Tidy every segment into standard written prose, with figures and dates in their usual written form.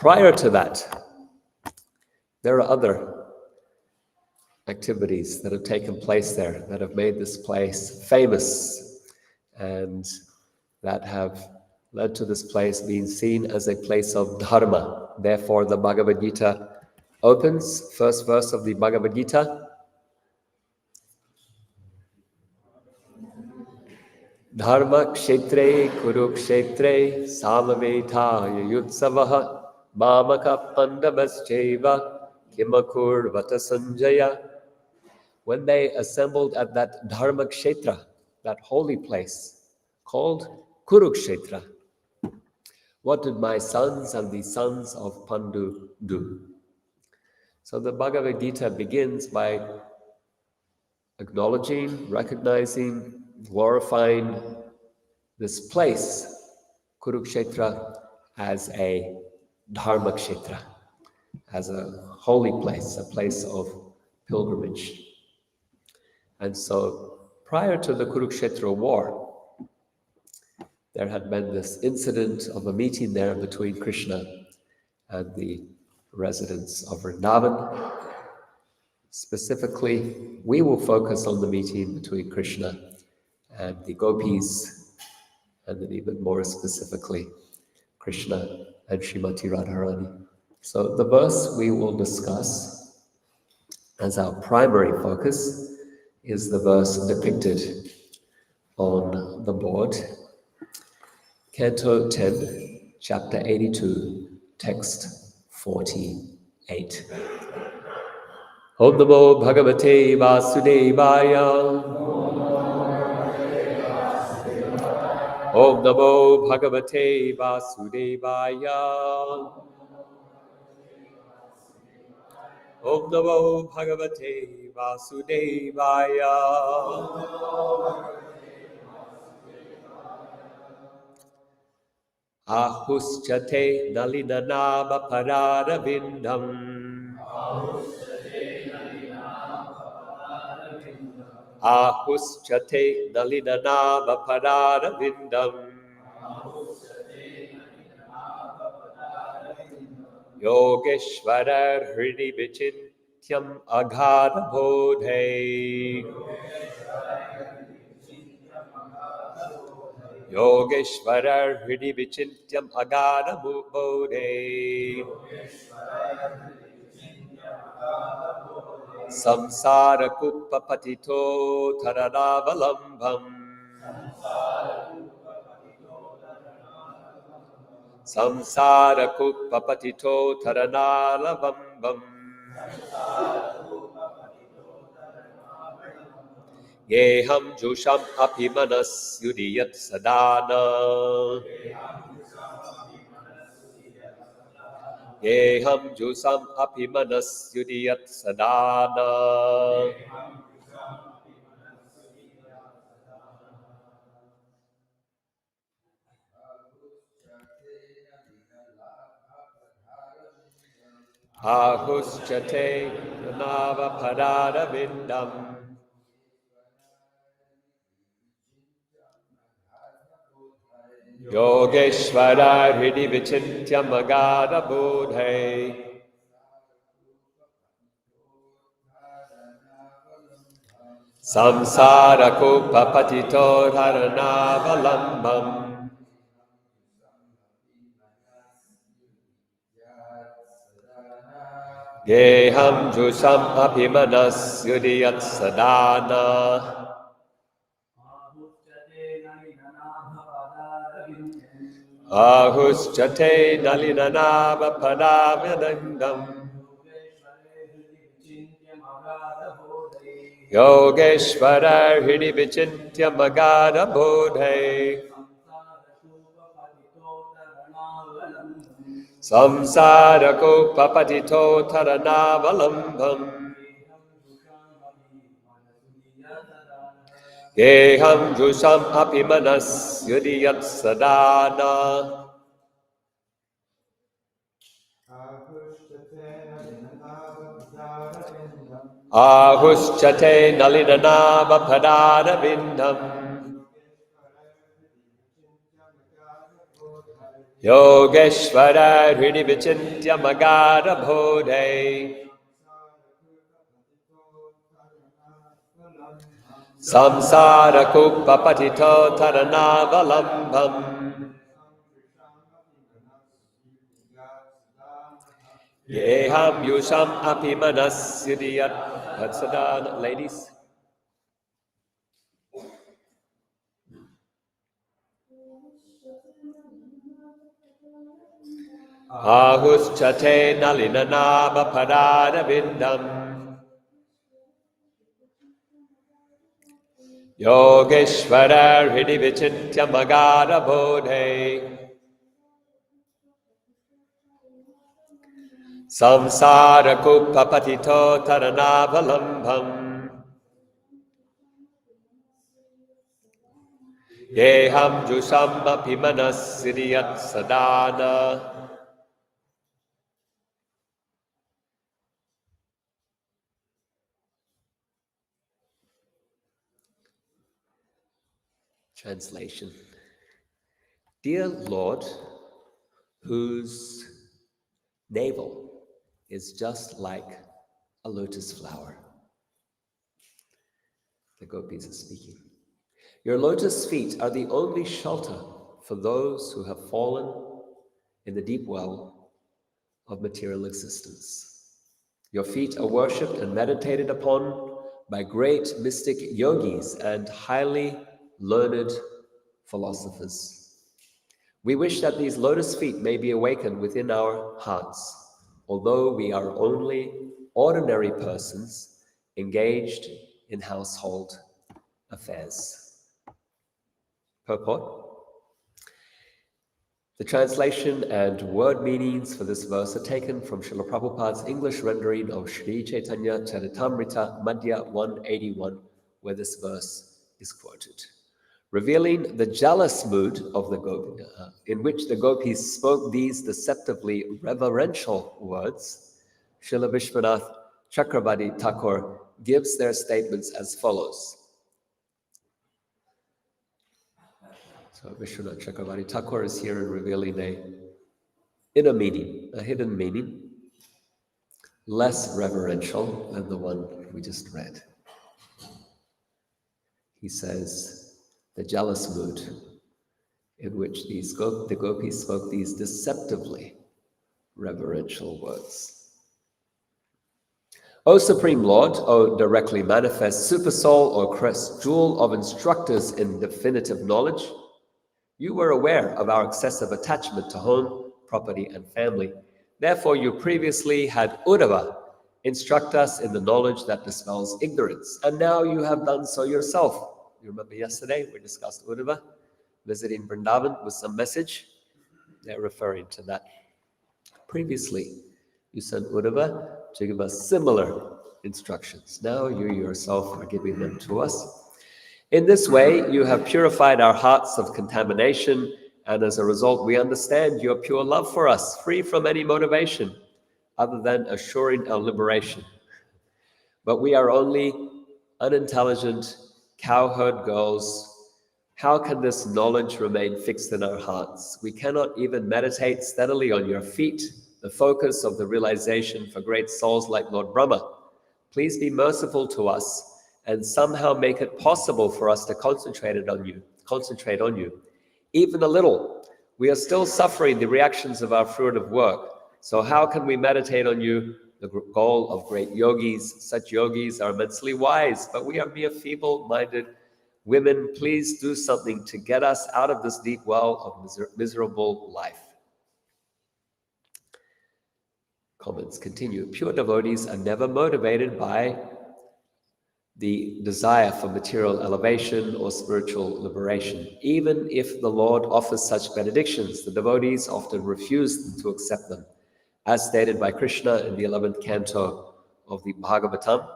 Prior to that, there are other activities that have taken place there that have made this place famous and that have led to this place being seen as a place of dharma. Therefore, the Bhagavad Gita opens, first verse of the Bhagavad Gita. Dharma kshetre kurukshetre samaveta yutsavaha mamaka pandavascheva kimakurvata sanjaya. When they assembled at that Dharma kshetra, that holy place called Kuruksetra, what did my sons and the sons of Pandu do? So the Bhagavad Gita begins by acknowledging, recognizing, glorifying this place, Kuruksetra, as a Dharma kshetra, as a holy place, a place of pilgrimage. And so prior to the Kuruksetra war, there had been this incident of a meeting there between Krishna and the residents of Vrindavan. Specifically, we will focus on the meeting between Krishna and the gopis, and then even more specifically, Krishna and Srimati Radharani. So the verse we will discuss as our primary focus is the verse depicted on the board. Canto 10, chapter 82, text 48. Om Namo Bhagavate Vasudevaya. Om Namo Bhagavate Vasudevaya. Om Namo Bhagavate Vasudevaya. Ahuschate nalinanaba pararavindam. Ahuschate nalinanaba pararavindam. Yogeshwarar hridi vichintyam aghada bodhe. Yogeshwarar hridi vichintyam agada bodhe. Samsara kupa patito taranavalam. Samsara kupa patito taranavalam. Yeham jusham apimanas yudiyat sadana. Yeham jusam apimanas yudiyat sadana. Ahuschate nava pararavindam. Yogeshwara hridi vichintya magada bodhe. Samsara kupa patito dharanavalam. Geham jusam apimanas yudiyat sadana. Ahuschate nalinanava padavyadandam. Yogeshwara hridi vichintya magada bodhe. Samsara kupa patito taranavalam. Geham jusam apimanas yudiyat sadana. Ahuschate nalinanava padaravindam. Yogeshvara Hridi Vichintya Magara Bodhe Samsara Kupa Patito Taranavalam Yeham Yusham Apimanas Siddhiyat Patsadana. Ladies. Ahuschate Nalinanaba Parada Vindam Yogeshvara Hridi Vichintya Magara Bodhe Samsara Kupa Patito Taranavalam Yeham Jusham Apimanas Siddhiyat Sadana. Translation. Dear Lord, whose navel is just like a lotus flower. The gopis are speaking. Your lotus feet are the only shelter for those who have fallen in the deep well of material existence. Your feet are worshipped and meditated upon by great mystic yogis and highly learned philosophers. We wish that these lotus feet may be awakened within our hearts, although we are only ordinary persons engaged in household affairs. Purport. The translation and word meanings for this verse are taken from Srila Prabhupada's English rendering of Sri Chaitanya Charitamrita Madhya 181, where this verse is quoted. Revealing the jealous mood of the gopi, in which the gopis spoke these deceptively reverential words, Srila Vishwanath Chakravarti Thakur gives their statements as follows. So Vishwanath Chakravarti Thakur is here revealing an inner meaning, a hidden meaning, less reverential than the one we just read. He says, the jealous mood in which the gopis spoke these deceptively reverential words. O Supreme Lord, O directly manifest Supersoul or crest jewel of instructors in definitive knowledge, you were aware of our excessive attachment to home, property, and family. Therefore, you previously had Uddhava instruct us in the knowledge that dispels ignorance, and now you have done so yourself. You remember yesterday we discussed Uddhava visiting Vrindavan with some message. They're referring to that. Previously, you sent Uddhava to give us similar instructions. Now you yourself are giving them to us. In this way, you have purified our hearts of contamination, and as a result, we understand your pure love for us, free from any motivation other than assuring our liberation. But we are only unintelligent cowherd girls. How can this knowledge remain fixed in our hearts? We cannot even meditate steadily on your feet, the focus of the realization for great souls like Lord Brahma. Please be merciful to us and somehow make it possible for us to concentrate on you. Even a little. We are still suffering the reactions of our fruitive work. So how can we meditate on you, the goal of great yogis? Such yogis are immensely wise, but we are mere feeble-minded women. Please do something to get us out of this deep well of miserable life. Comments continue. Pure devotees are never motivated by the desire for material elevation or spiritual liberation. Even if the Lord offers such benedictions, the devotees often refuse to accept them. As stated by Krishna in the 11th canto of the Bhagavatam,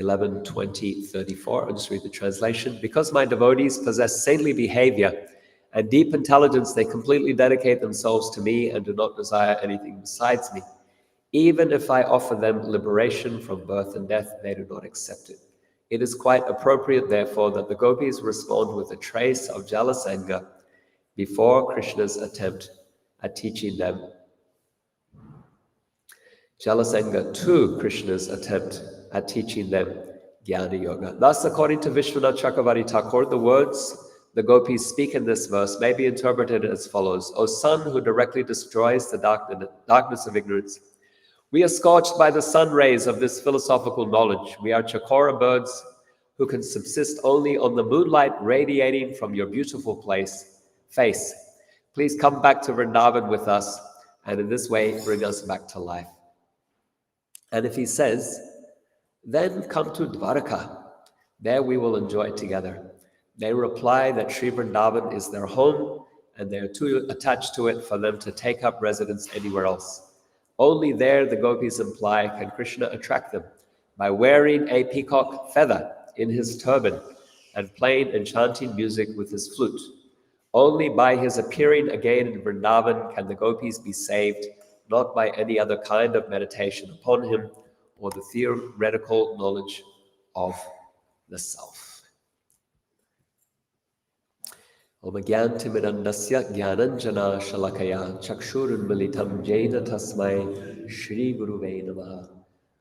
11:20-34. I'll just read the translation. Because my devotees possess saintly behavior and deep intelligence, they completely dedicate themselves to me and do not desire anything besides me. Even if I offer them liberation from birth and death, they do not accept it. It is quite appropriate, therefore, that the gopis respond with a trace of jealous anger before Krishna's attempt at teaching them Jalasanga to Krishna's attempt at teaching them Jnana Yoga. Thus, according to Vishwanath Chakravarti Thakur, the words the gopis speak in this verse may be interpreted as follows. O sun who directly destroys the darkness of ignorance, we are scorched by the sun rays of this philosophical knowledge. We are chakora birds who can subsist only on the moonlight radiating from your beautiful face. Please come back to Vrindavan with us, and in this way bring us back to life. And if he says, then come to Dwaraka, there we will enjoy together. They reply that Sri Vrindavan is their home, and they are too attached to it for them to take up residence anywhere else. Only there, the gopis imply, can Krishna attract them by wearing a peacock feather in his turban and playing enchanting music with his flute. Only by his appearing again in Vrindavan can the gopis be saved, not by any other kind of meditation upon him or the theoretical knowledge of the self. Om Gyantimidandasya Gyananjana Shalakaya Chakshurunmilitam Jena Tasmai Shri Guruve Namaha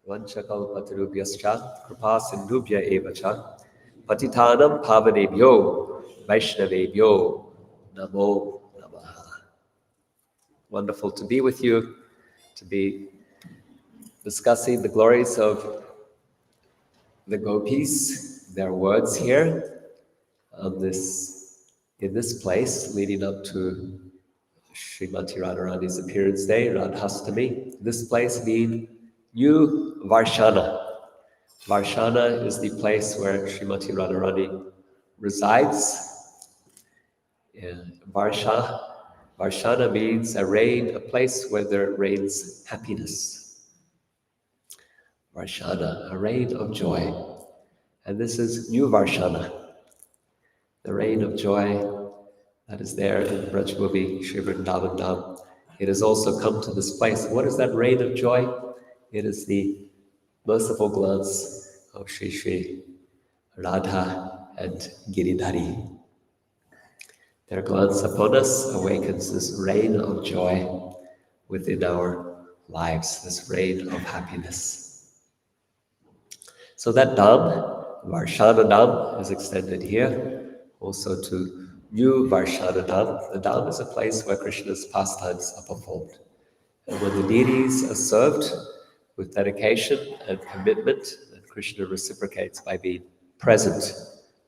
Vanchakalpatarubhyascha Kripa Sindhubhya Evacha Patitanam Pavanebhyo Vaishnavebhyo Namo Namaha. Wonderful to be with you, to be discussing the glories of the gopis, their words here in this place leading up to Srimati Radharani's appearance day, Radhastami. This place being New Varshana. Varshana is the place where Srimati Radharani resides. Varshana means a place where there rains happiness. Varshana, a rain of joy. And this is New Varshana, the rain of joy that is there in Brajbhuvi, Sri Vrindavan Dham. It has also come to this place. What is that rain of joy? It is the merciful glance of Sri Sri Radha and Giridhari. Their glance upon us awakens this rain of joy within our lives, this rain of happiness. So that Dham, Varshana Dham, is extended here, also to New Varshana Dham. The Dham is a place where Krishna's pastimes are performed. And when the deities are served with dedication and commitment, then Krishna reciprocates by being present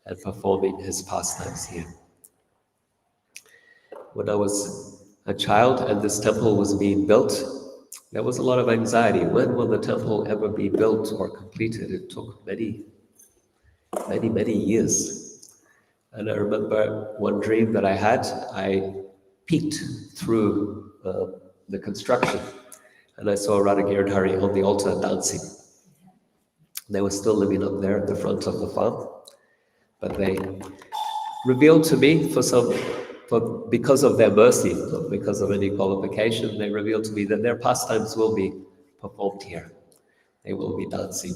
and performing his pastimes here. When I was a child and this temple was being built, there was a lot of anxiety. When will the temple ever be built or completed? It took many years. And I remember one dream that I had. I peeked through the construction and I saw Radha Giridhari on the altar dancing. They were still living up there at the front of the farm, but they revealed to me because of their mercy, not because of any qualification, they revealed to me that their pastimes will be performed here. They will be dancing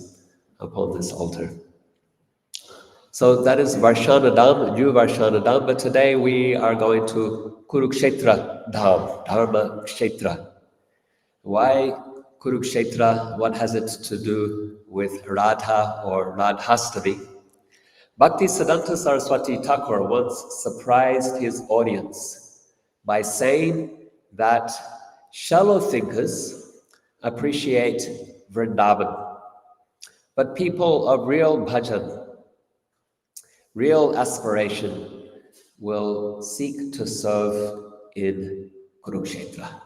upon this altar. So that is Varshana Dham, New Varshana Dham, but today we are going to Kuruksetra Dham, Dharma Kshetra. Why Kuruksetra? What has it to do with Radha or Radhastami? Bhaktisiddhanta Saraswati Thakur once surprised his audience by saying that shallow thinkers appreciate Vrindavan, but people of real bhajan, real aspiration, will seek to serve in Kuruksetra.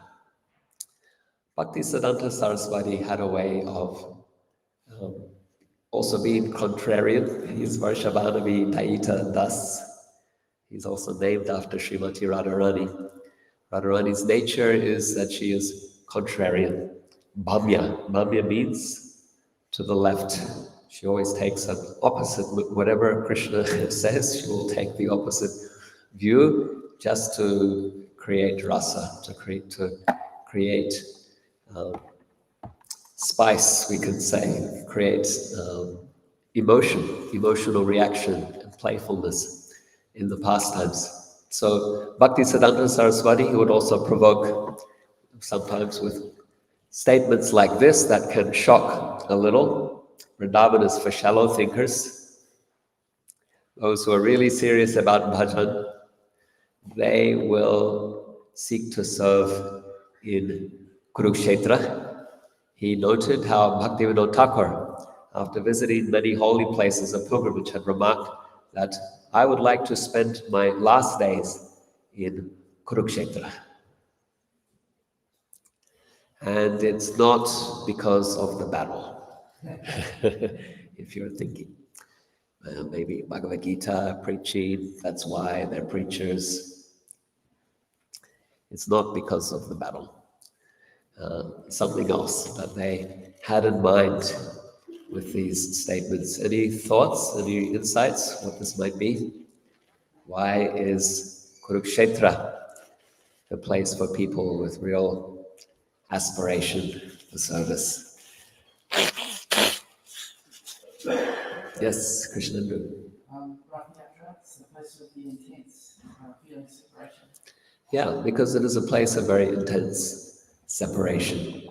Bhaktisiddhanta Saraswati had a way of also being contrarian. He's Varshavanavi Daita Das. He's also named after Srimati Radharani. Radharani's nature is that she is contrarian. Bhamya. Bhamya means to the left. She always takes an opposite. Whatever Krishna says, she will take the opposite view just to create rasa, to create spice, we can say, create emotional reaction and playfulness in the pastimes. So Bhaktisiddhanta Saraswati, he would also provoke sometimes with statements like this that can shock a little. Vrindavan is for shallow thinkers. Those who are really serious about bhajan, they will seek to serve in Kuruksetra. He noted how Bhaktivinoda Thakur, after visiting many holy places of pilgrimage, had remarked that I would like to spend my last days in Kuruksetra. And it's not because of the battle, if you're thinking. Maybe Bhagavad Gita preaching, that's why they're preachers. It's not because of the battle. Something else that they had in mind with these statements. Any thoughts, any insights what this might be? Why is Kuruksetra a place for people with real aspiration for service? Yes, Krishna. Radha is a place of the intense feeling separation. Yeah, because it is a place of very intense separation,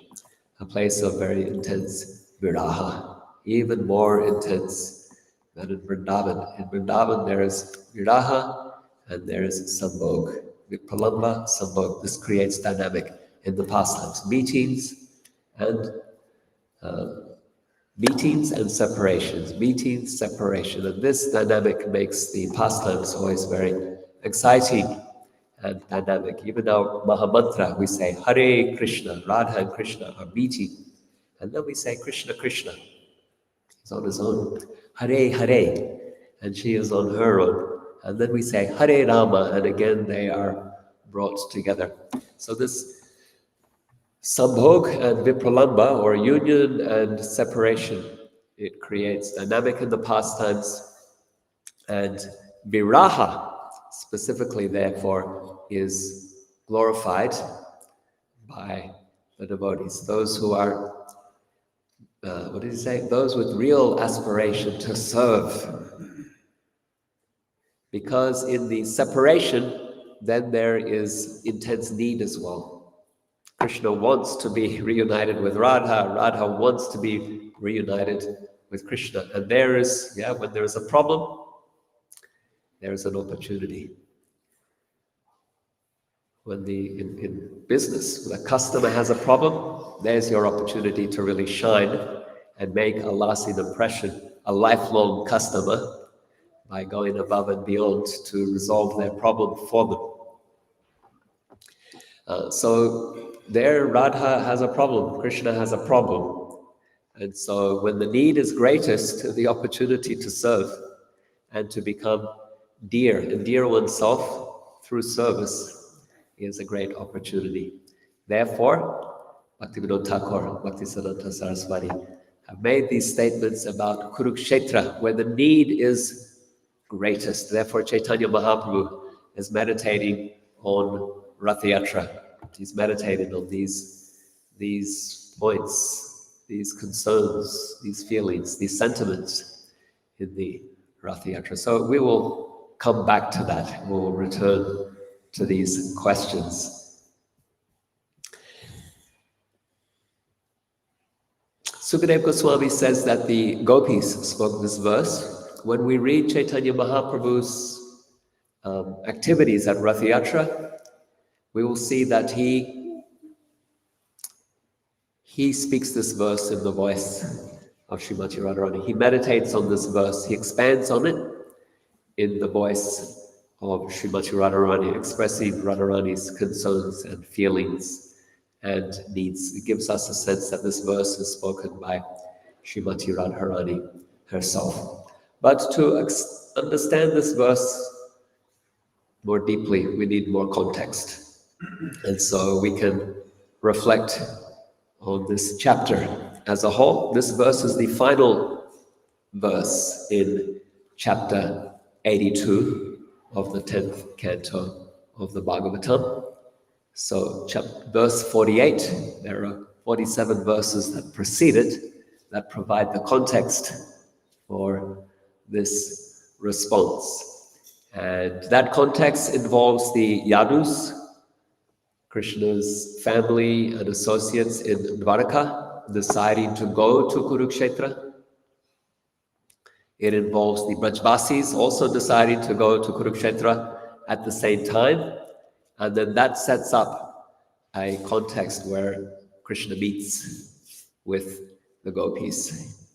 a place of very intense viraha, even more intense than in Vrindavan. In Vrindavan, there is viraha and there is sambhog. Vipralamba, sambhog. This creates dynamic in the pastimes, meetings and separations, meetings, separation. And this dynamic makes the pastimes always very exciting and dynamic. Even our Mahamantra, we say Hare Krishna, Radha and Krishna are meeting. And then we say Krishna, Krishna. He's on his own. Hare, Hare. And she is on her own. And then we say Hare Rama, and again they are brought together. So this Sambhog and Vipralamba, or union and separation, it creates dynamic in the pastimes. And Viraha, specifically, therefore, is glorified by the devotees. Those who are, what did he say? Those with real aspiration to serve. Because in the separation, then there is intense need as well. Krishna wants to be reunited with Radha. Radha wants to be reunited with Krishna. And there is, when there is a problem, there is an opportunity. When in business, when a customer has a problem, there's your opportunity to really shine and make a lasting impression, a lifelong customer, by going above and beyond to resolve their problem for them. So there, Radha has a problem, Krishna has a problem. And so when the need is greatest, the opportunity to serve and to become dear, endear oneself through service is a great opportunity. Therefore, Bhaktivinoda Thakur, Bhaktisiddhanta Saraswati have made these statements about Kuruksetra, where the need is greatest. Therefore, Chaitanya Mahaprabhu is meditating on Ratha Yatra. He's meditating on these points, these concerns, these feelings, these sentiments in the Ratha Yatra. So we will come back to that. We'll return to these questions. Sukadeva Goswami says that the gopis spoke this verse. When we read Chaitanya Mahaprabhu's activities at Ratha Yatra, we will see that he speaks this verse in the voice of Srimati Radharani. He meditates on this verse. He expands on it in the voice of Srimati Radharani, expressing Radharani's concerns and feelings and needs. It gives us a sense that this verse is spoken by Srimati Radharani herself. But to understand this verse more deeply, we need more context. And so we can reflect on this chapter as a whole. This verse is the final verse in chapter 82 of the 10th canto of the Bhagavatam. So verse 48, there are 47 verses that precede it that provide the context for this response. And that context involves the Yadus, Krishna's family and associates in Dwarka, deciding to go to Kuruksetra. It involves the Brajvasis also deciding to go to Kuruksetra at the same time. And then that sets up a context where Krishna meets with the gopis.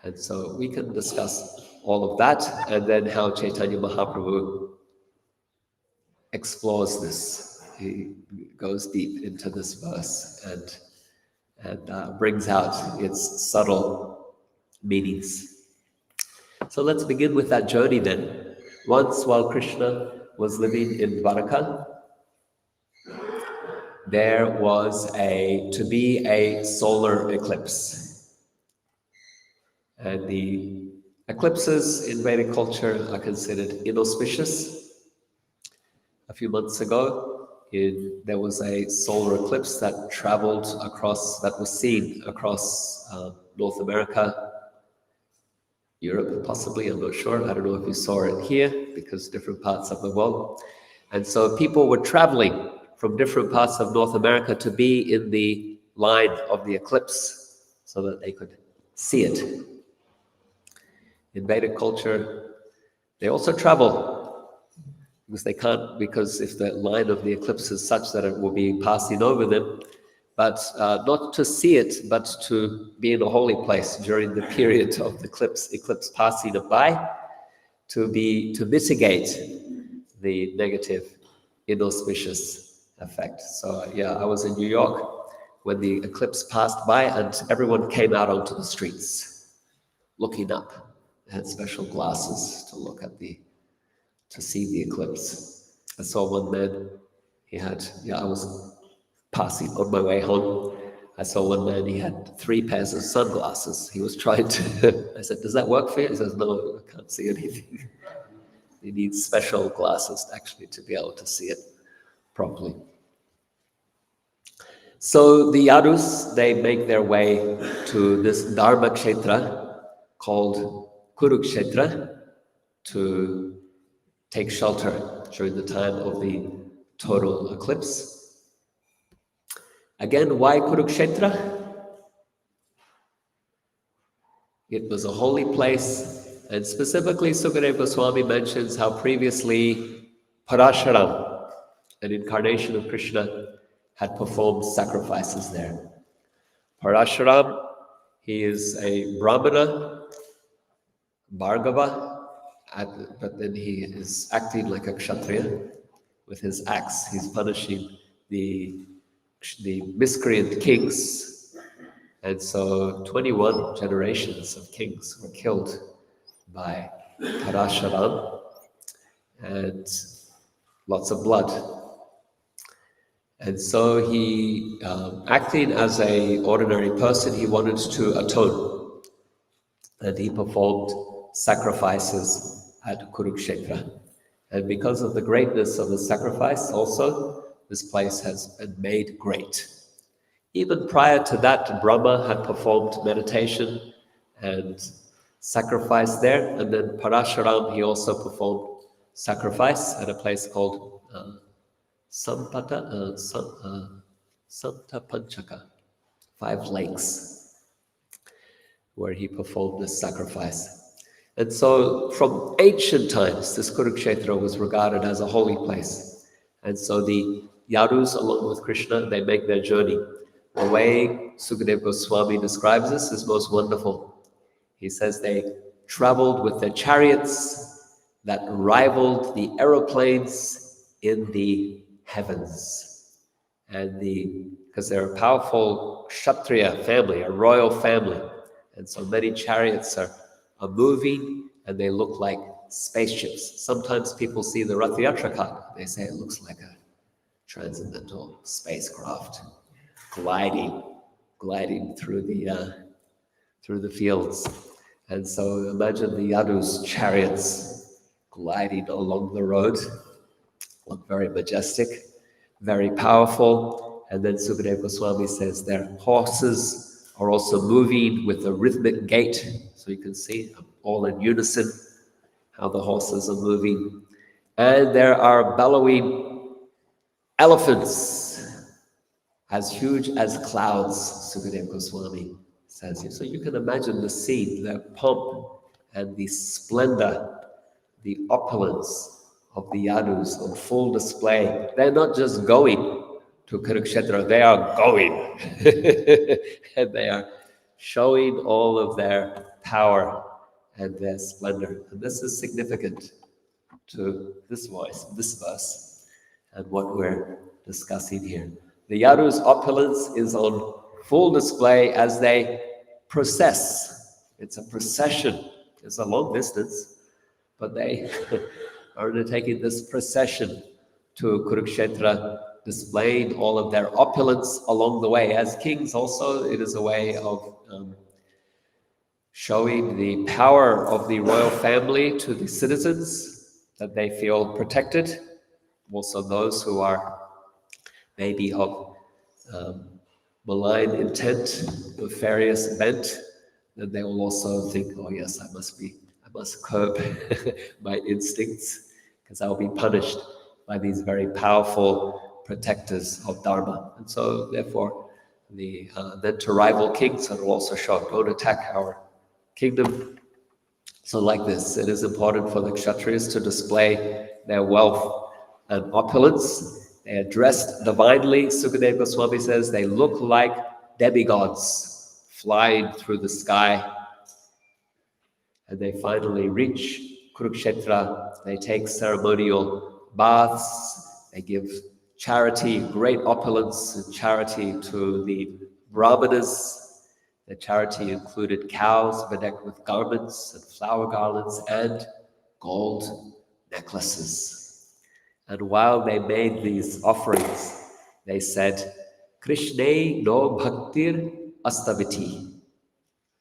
And so we can discuss all of that, and then how Chaitanya Mahaprabhu explores this. He goes deep into this verse and brings out its subtle meanings. So let's begin with that journey then. Once, while Krishna was living in Dwarka, there was to be a solar eclipse. And the eclipses in Vedic culture are considered inauspicious. A few months ago, there was a solar eclipse that was seen across North America, Europe possibly, I'm not sure. I don't know if you saw it here, because different parts of the world. And so people were traveling from different parts of North America to be in the line of the eclipse so that they could see it. In Vedic culture, they also travel because if the line of the eclipse is such that it will be passing over them, but not to see it, but to be in a holy place during the period of the eclipse passing by, to mitigate the negative, inauspicious effect. So I was in New York when the eclipse passed by, and everyone came out onto the streets, looking up. They had special glasses to see the eclipse. I saw one man. I was passing on my way home. I saw one man, he had 3 pairs of sunglasses. He was trying to, I said, does that work for you? He says, no, I can't see anything. You need special glasses actually to be able to see it properly. So the Yadus, they make their way to this Dharma Kshetra called Kuruksetra to take shelter during the time of the total eclipse. Again, why Kuruksetra? It was a holy place, and specifically Sukadeva Goswami mentions how previously Parashuram, an incarnation of Krishna, had performed sacrifices there. Parashuram, he is a Brahmana, Bhargava, but then he is acting like a Kshatriya with his axe. He's punishing the miscreant kings. And so 21 generations of kings were killed by Parashuram, and lots of blood. And so he, acting as an ordinary person, he wanted to atone. And he performed sacrifices at Kuruksetra. And because of the greatness of the sacrifice also, this place has been made great. Even prior to that, Brahma had performed meditation and sacrifice there. And then Parashuram, he also performed sacrifice at a place called Santa Panchaka, 5 lakes, where he performed this sacrifice. And so from ancient times, this Kuruksetra was regarded as a holy place. And so the Yadus, along with Krishna, they make their journey. The way Sukadeva Goswami describes this is most wonderful. He says they traveled with their chariots that rivaled the aeroplanes in the heavens. And because they're a powerful Kshatriya family, a royal family. And so many chariots are moving, and they look like spaceships. Sometimes people see the Rath Yatra card. They say it looks like a transcendental spacecraft gliding through the fields. And so imagine the Yadu's chariots gliding along the road. Look very majestic, very powerful. And then Sukadeva Goswami says their horses are also moving with a rhythmic gait. So you can see all in unison how the horses are moving. And there are bellowing elephants as huge as clouds, Sukadeva Goswami says here. So you can imagine the scene, the pomp and the splendor, the opulence of the Yadus on full display. They're not just going to Kuruksetra, they are going. And they are showing all of their power and their splendor. And this is significant to this verse, and what we're discussing here. The Yadu's opulence is on full display as they process. It's a procession. It's a long distance, but they are undertaking this procession to Kuruksetra, displaying all of their opulence along the way. As kings also, it is a way of showing the power of the royal family to the citizens, that they feel protected. Also those who are maybe of malign intent, nefarious bent, then they will also think, oh yes, I must curb my instincts, because I will be punished by these very powerful protectors of Dharma. And so therefore, then to rival kings, it will also show, don't attack our kingdom. So like this, it is important for the Kshatriyas to display their wealth and opulence. They are dressed divinely. Sukadeva Goswami says they look like demigods flying through the sky. And they finally reach Kuruksetra. They take ceremonial baths. They give charity, great opulence and charity to the Brahmanas. The charity included cows bedecked with garments and flower garlands and gold necklaces. And while they made these offerings, they said, Krishna no bhaktir astaviti.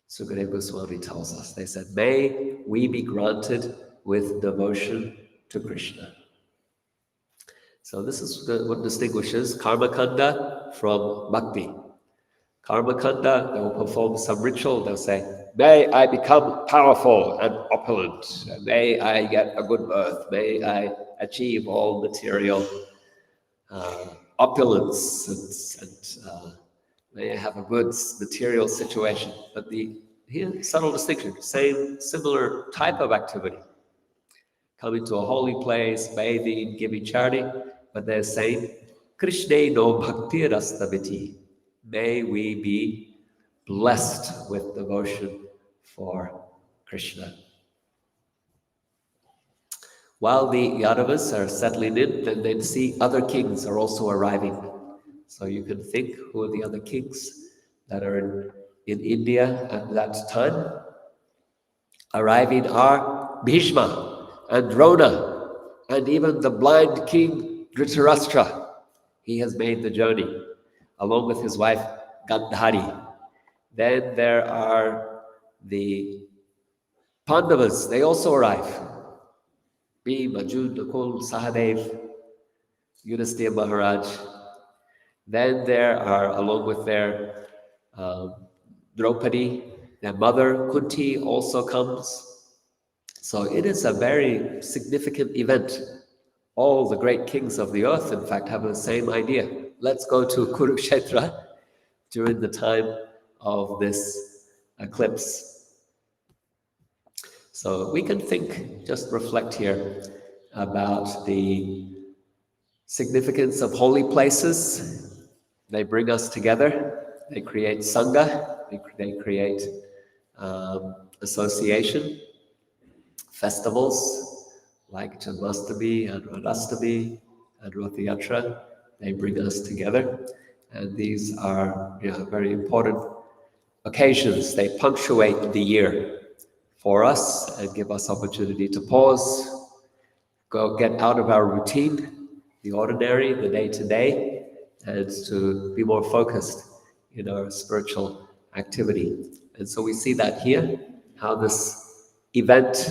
Sukadeva Goswami tells us, they said, may we be granted with devotion to Krishna. So this is what distinguishes Karmakanda from Bhakti. Karmakanda, they will perform some ritual, they'll say, may I become powerful and opulent, may I get a good birth, may I achieve all material opulence, and may I have a good material situation. But here, subtle distinction, similar type of activity. Coming to a holy place, bathing, giving charity, but they're saying, Krishna no bhakti rastaviti. May we be blessed with devotion for Krishna. While the Yadavas are settling in, then they see other kings are also arriving. So you can think, who are the other kings that are in India at that time? Arriving are Bhishma and Drona, and even the blind king Dhritarashtra. He has made the journey along with his wife Gandhari. Then there are the Pandavas, they also arrive. Bhima, Arjuna, Nakul, Sahadev, Yudhisthira Maharaj. Then there are, along with their Draupadi, their mother Kunti also comes. So it is a very significant event. All the great kings of the earth, in fact, have the same idea. Let's go to Kuruksetra during the time of this eclipse. So we can think, just reflect here about the significance of holy places. They bring us together. They create Sangha. They create association, festivals like Janmashtami and Radhastami and Rath Yatra. They bring us together. And these are very important occasions. They punctuate the year for us and give us opportunity to pause, go get out of our routine, the ordinary, the day-to-day, and to be more focused in our spiritual activity. And so we see that here, how this event,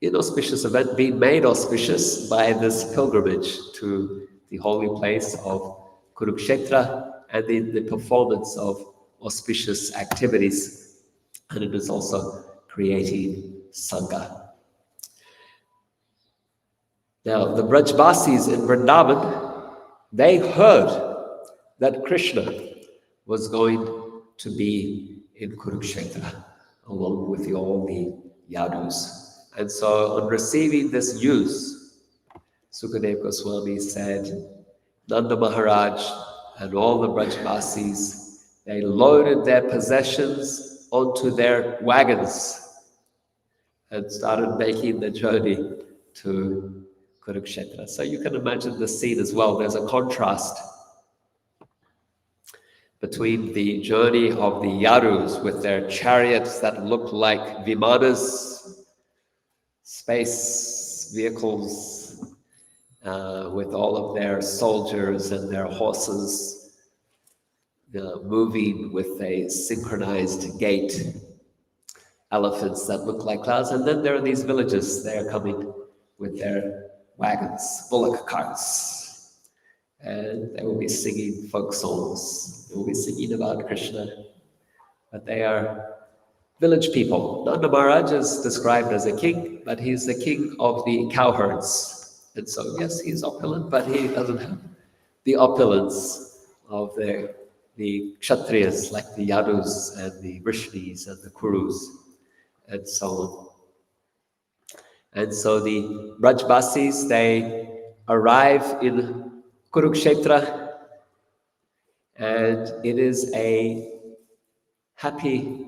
inauspicious event, being made auspicious by this pilgrimage to the holy place of Kuruksetra and the performance of auspicious activities. And it is also creating Sangha. Now, the Brajbasis in Vrindavan, they heard that Krishna was going to be in Kuruksetra along with all the Yadus. And so on receiving this news, Sukadeva Goswami said, Nanda Maharaj and all the Brajbasis, they loaded their possessions onto their wagons and started making the journey to Kuruksetra. So you can imagine the scene as well. There's a contrast between the journey of the Yadus with their chariots that look like vimanas, space vehicles, with all of their soldiers and their horses moving with a synchronized gait, elephants that look like clouds. And then there are these villages, they are coming with their wagons, bullock carts, and they will be singing folk songs. They will be singing about Krishna, but they are village people. Nanda Maharaj is described as a king, but he's the king of the cowherds. And so, yes, he's opulent, but he doesn't have the opulence of the Kshatriyas, like the Yadus and the Vrishnis and the Kurus, and so on. And so the Brajbasis, they arrive in Kuruksetra, and it is a happy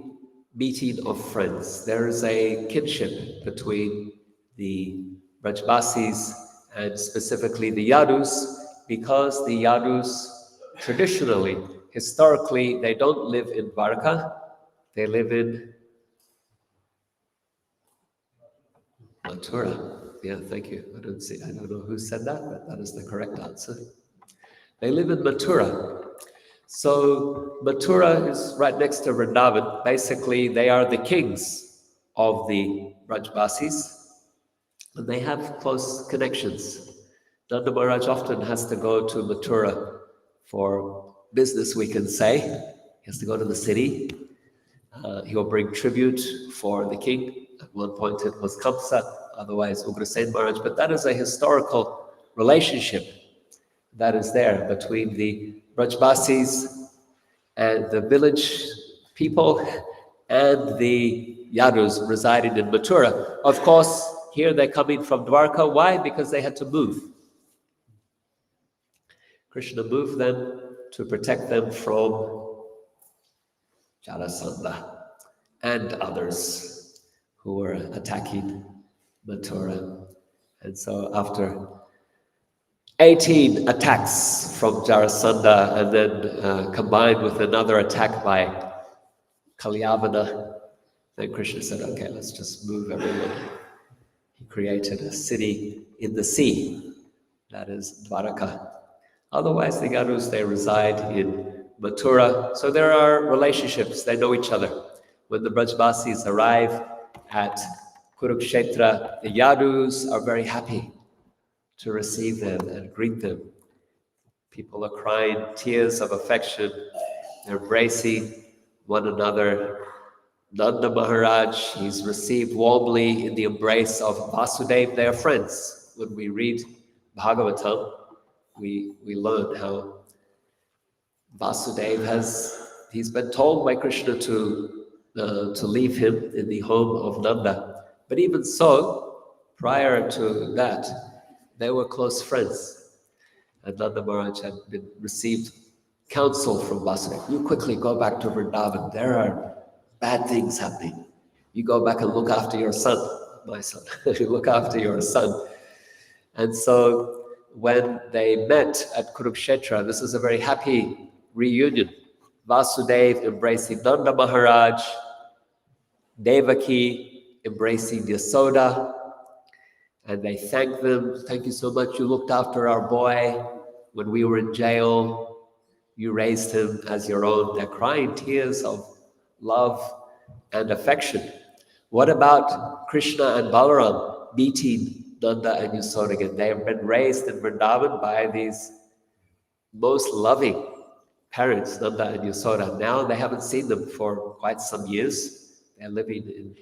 meeting of friends. There is a kinship between the Brajbasis and specifically the Yadus, because the Yadus traditionally, historically, they don't live in Dwarka, they live in Mathura. Yeah, thank you. I don't know who said that, but that is the correct answer. They live in Mathura. So Mathura is right next to Vrindavan. Basically, they are the kings of the Brajbasis, and they have close connections. Nanda Maharaj often has to go to Mathura for business, we can say. He has to go to the city. He will bring tribute for the king. At one point it was Kamsa, otherwise Ugrasen Maharaj. But that is a historical relationship that is there between the Brajbasis and the village people and the Yadus residing in Mathura. Of course, here they're coming from Dwarka. Why? Because they had to move. Krishna moved them to protect them from Jarasandha and others who were attacking Mathura. And so after 18 attacks from Jarasandha, and then combined with another attack by Kalyavana, then Krishna said, okay, let's just move everyone. He created a city in the sea, that is Dwaraka. Otherwise, the Yadus, they reside in Mathura. So there are relationships, they know each other. When the Brajbasis arrive at Kuruksetra, the Yadus are very happy to receive them and greet them. People are crying tears of affection. They're embracing one another. Nanda Maharaj, he's received warmly in the embrace of Vasudeva. They are friends. When we read Bhagavatam, we learn how Vasudeva he's been told by Krishna to leave him in the home of Nanda. But even so, prior to that, they were close friends. And Nanda Maharaj had received counsel from Vasudeva. You quickly go back to Vrindavan. There are bad things happening. You go back and look after your son, my son. Look after your son. And so when they met at Kuruksetra, this is a very happy reunion. Vasudeva embracing Nanda Maharaj, Devaki embracing Yasoda, and they thank them. Thank you so much. You looked after our boy when we were in jail. You raised him as your own. They're crying tears of love and affection. What about Krishna and Balaram meeting Nanda and Yasoda again? They have been raised in Vrindavan by these most loving parents, Nanda and Yasoda. Now they haven't seen them for quite some years. They're living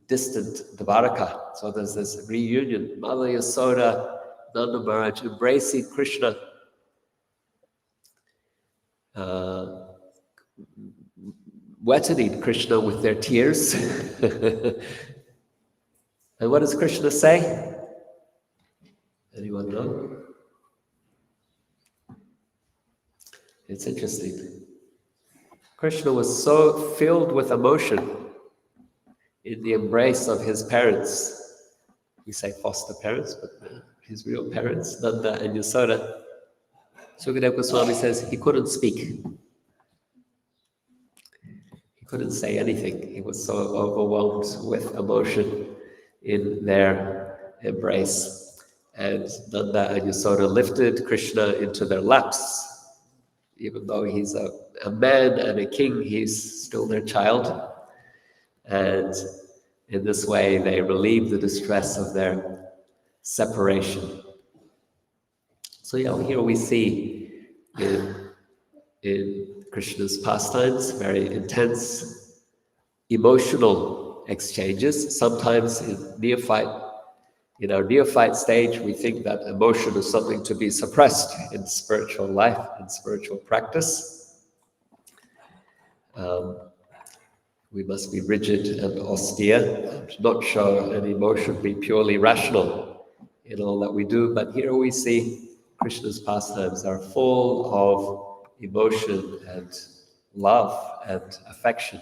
distant Dvaraka. So there's this reunion, Mother Yasoda, Nanda Maharaj embracing Krishna, wetting Krishna with their tears. And what does Krishna say? Anyone know? It's interesting. Krishna was so filled with emotion in the embrace of his parents. We say foster parents, but his real parents, Nanda and Yasoda. Sukadeva Goswami says he couldn't speak. He couldn't say anything. He was so overwhelmed with emotion in their embrace. And Nanda and Yasoda lifted Krishna into their laps. Even though he's a man and a king, he's still their child. And in this way, they relieve the distress of their separation. So here we see in Krishna's pastimes very intense emotional exchanges. Sometimes in our neophyte stage, we think that emotion is something to be suppressed in spiritual life, in spiritual practice. We must be rigid and austere and not show any emotion, be purely rational in all that we do. But here we see Krishna's pastimes are full of emotion and love and affection.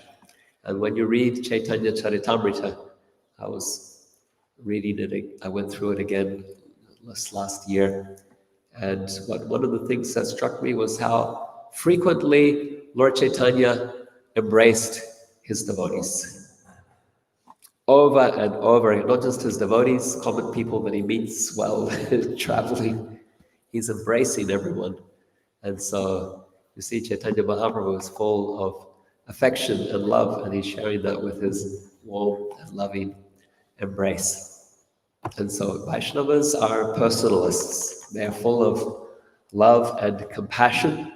And when you read Chaitanya Charitamrita, I was reading it, I went through it again last year, and one of the things that struck me was how frequently Lord Chaitanya embraced his devotees. Over and over, not just his devotees, common people that he meets while traveling, he's embracing everyone. And so you see Chaitanya Mahaprabhu is full of affection and love, and he's sharing that with his warm and loving embrace. And so Vaishnavas are personalists. They are full of love and compassion.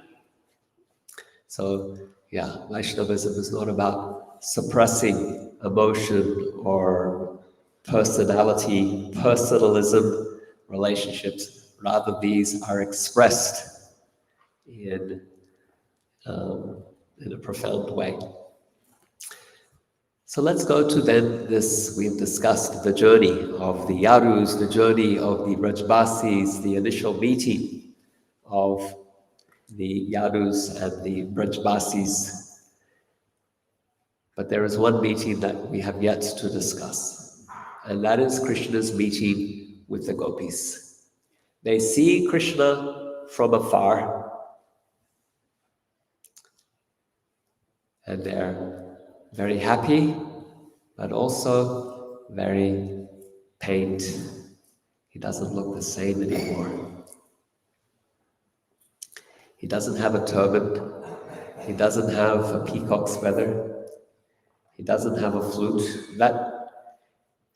So Vaishnavism is not about suppressing emotion or personality, personalism, relationships. Rather, these are expressed in a profound way. So let's go to then this, we've discussed the journey of the Yadus, the journey of the Brajbasis, the initial meeting of the Yadus and the Brajbasis. But there is one meeting that we have yet to discuss, and that is Krishna's meeting with the gopis. They see Krishna from afar, and they're very happy, but also very pained. He doesn't look the same anymore. He doesn't have a turban. He doesn't have a peacock's feather. He doesn't have a flute. That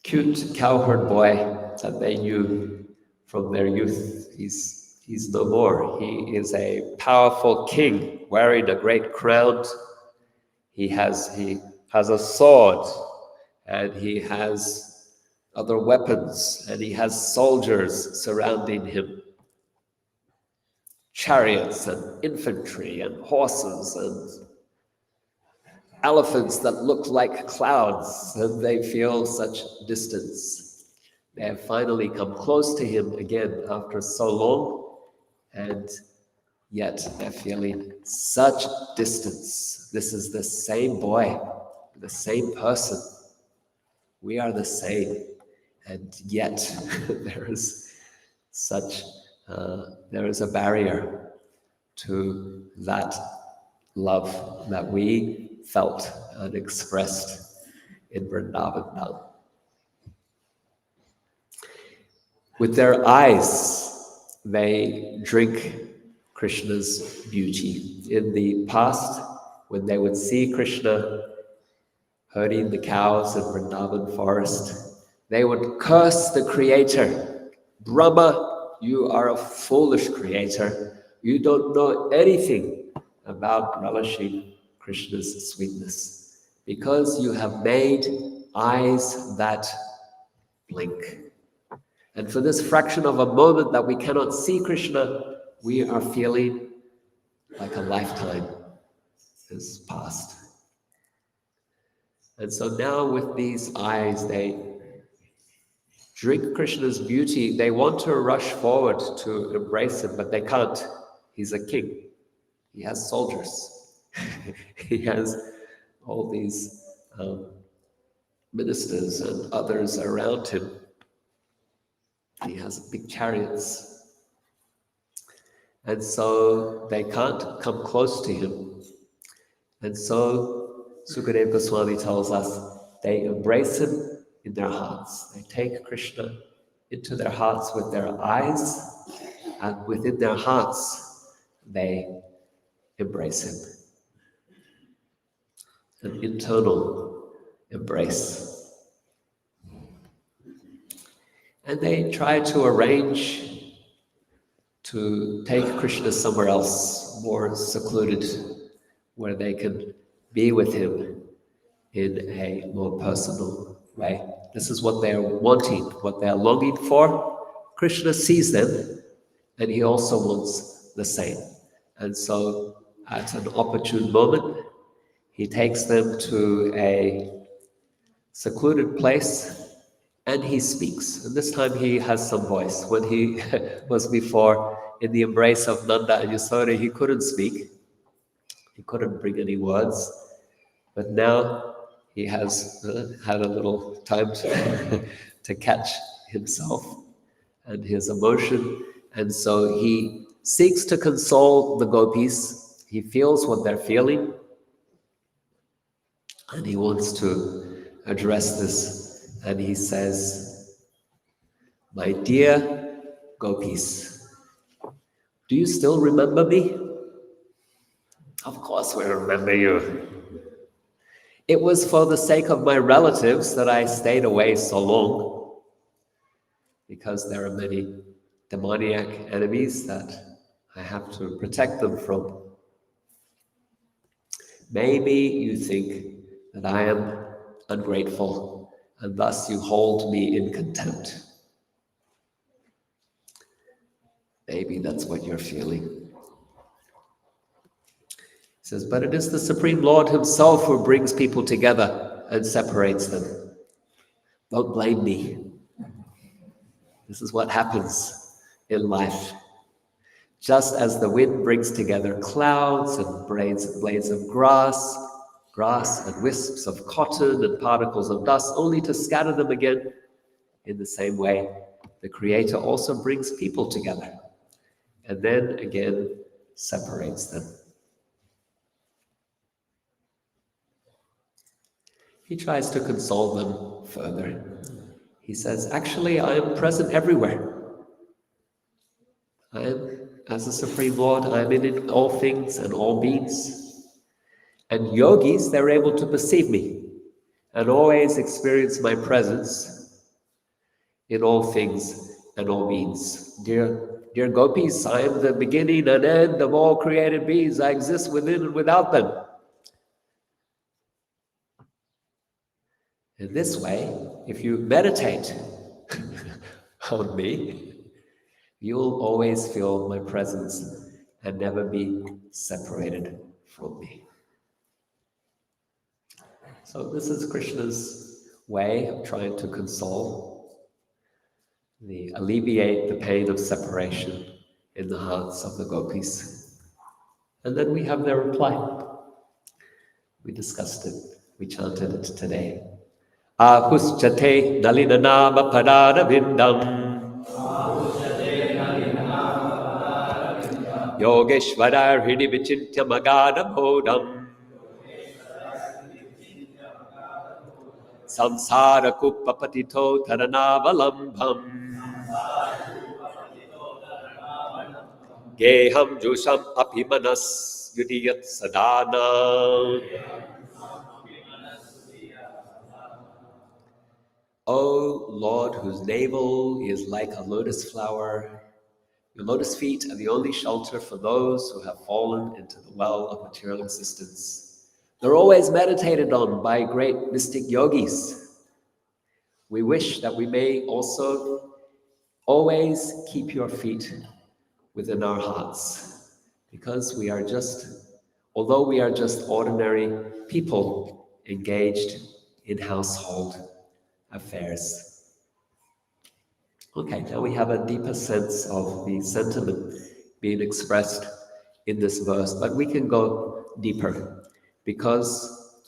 cute cowherd boy that they knew from their youth, he's no more. He is a powerful king wearing a great crown. He has a sword, and he has other weapons, and he has soldiers surrounding him. Chariots and infantry and horses and elephants that look like clouds, and they feel such distance. They have finally come close to him again after so long, and yet they're feeling such distance. This is the same boy, the same person. We are the same, and yet there is a barrier to that love that we felt and expressed in Vrindavan now. With their eyes, they drink Krishna's beauty. In the past, when they would see Krishna herding the cows in Vrindavan forest, they would curse the creator. Brahma, you are a foolish creator. You don't know anything about relishing Krishna's sweetness. because you have made eyes that blink. And for this fraction of a moment that we cannot see Krishna, we are feeling like a lifetime has passed. And so now with these eyes, they drink Krishna's beauty. They want to rush forward to embrace him, but they can't. He's a king. He has soldiers. He has all these ministers and others around him. He has big chariots. And so they can't come close to him. And so Sukadeva Goswami tells us they embrace him in their hearts. They take Krishna into their hearts with their eyes, and within their hearts they embrace him. An internal embrace. And they try to arrange to take Krishna somewhere else, more secluded, where they can be with him in a more personal way. This is what they're wanting, what they're longing for. Krishna sees them, and he also wants the same. And so at an opportune moment, he takes them to a secluded place and he speaks. And this time he has some voice. When he was before in the embrace of Nanda and Yasoda, he couldn't speak. He couldn't bring any words. But now he has had a little time to catch himself and his emotion. And so he seeks to console the gopis. He feels what they're feeling. And he wants to address this. And he says, "My dear gopis, do you still remember me?" "Of course we remember you. It was for the sake of my relatives that I stayed away so long, because there are many demoniac enemies that I have to protect them from. Maybe you think that I am ungrateful, and thus you hold me in contempt. Maybe that's what you're feeling." He says, "But it is the Supreme Lord himself who brings people together and separates them. Don't blame me. This is what happens in life. Just as the wind brings together clouds and blades of grass and wisps of cotton and particles of dust, only to scatter them again, in the same way, the Creator also brings people together and then again separates them." He tries to console them further. He says, "Actually, I am present everywhere. I am, as the Supreme Lord, I am in all things and all beings. And yogis, they're able to perceive me and always experience my presence in all things and all beings. Dear gopis, I am the beginning and end of all created beings. I exist within and without them. In this way, if you meditate on me, you'll always feel my presence and never be separated from me." So this is Krishna's way of trying to alleviate the pain of separation in the hearts of the gopis. And then we have their reply. We discussed it. We chanted it today. "Ahuschate nalinanama padanavindam Yogeshvarar hrini vichintya magana bodham Samsara kuppapatito taranavalampham Geham jusham apimanas yudiyat sadana." O Lord, whose navel is like a lotus flower, your lotus feet are the only shelter for those who have fallen into the well of material existence. They're always meditated on by great mystic yogis. We wish that we may also always keep your feet within our hearts, because we are just, although we are just ordinary people engaged in household affairs. Okay, now we have a deeper sense of the sentiment being expressed in this verse, but we can go deeper, because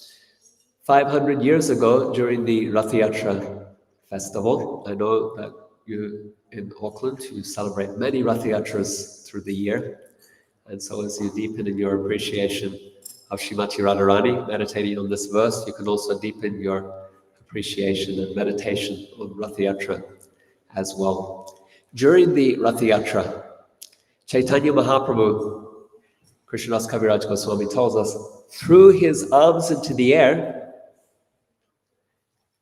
500 years ago, during the Rath Yatra festival, I know that you in Auckland, you celebrate many Rath Yatras through the year, and so as you deepen in your appreciation of Srimati Radharani, meditating on this verse, you can also deepen your appreciation and meditation on Rath Yatra as well. During the Rath Yatra, Chaitanya Mahaprabhu, Krishnadas Kaviraj Goswami tells us, threw his arms into the air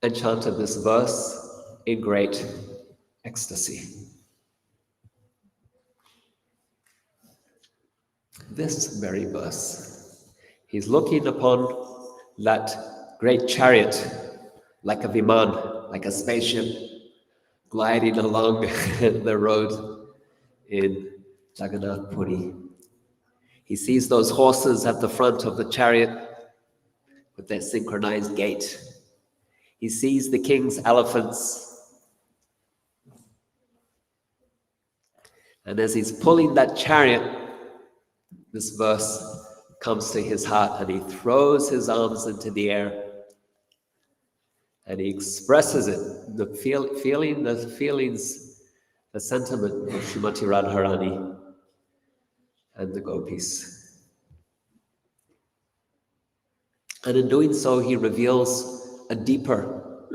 and chanted this verse in great ecstasy. This very verse. He's looking upon that great chariot like a viman, like a spaceship, gliding along the road in Jagannath Puri. He sees those horses at the front of the chariot with their synchronized gait. He sees the king's elephants. And as he's pulling that chariot, this verse comes to his heart, and he throws his arms into the air and he expresses it, the feelings, the sentiment of Srimati Radharani and the gopis. And in doing so, he reveals a deeper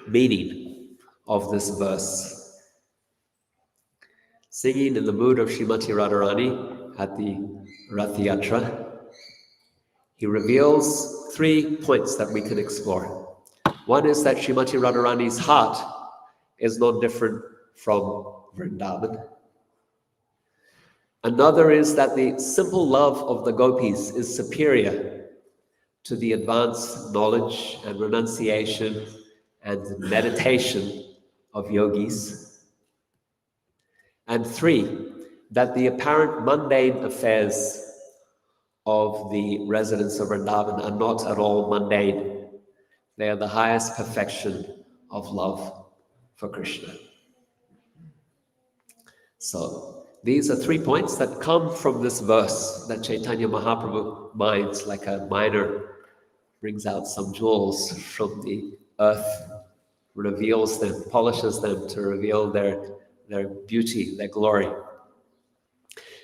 meaning of this verse. Singing in the mood of Srimati Radharani at the Rath Yatra, he reveals 3 points that we can explore. One is that Srimati Radharani's heart is not different from Vrindavan. Another is that the simple love of the gopis is superior to the advanced knowledge and renunciation and meditation of yogis. And 3, that the apparent mundane affairs of the residents of Vrindavan are not at all mundane. They are the highest perfection of love for Krishna. So these are 3 points that come from this verse that Chaitanya Mahaprabhu mines like a miner brings out some jewels from the earth, reveals them, polishes them to reveal their beauty, their glory.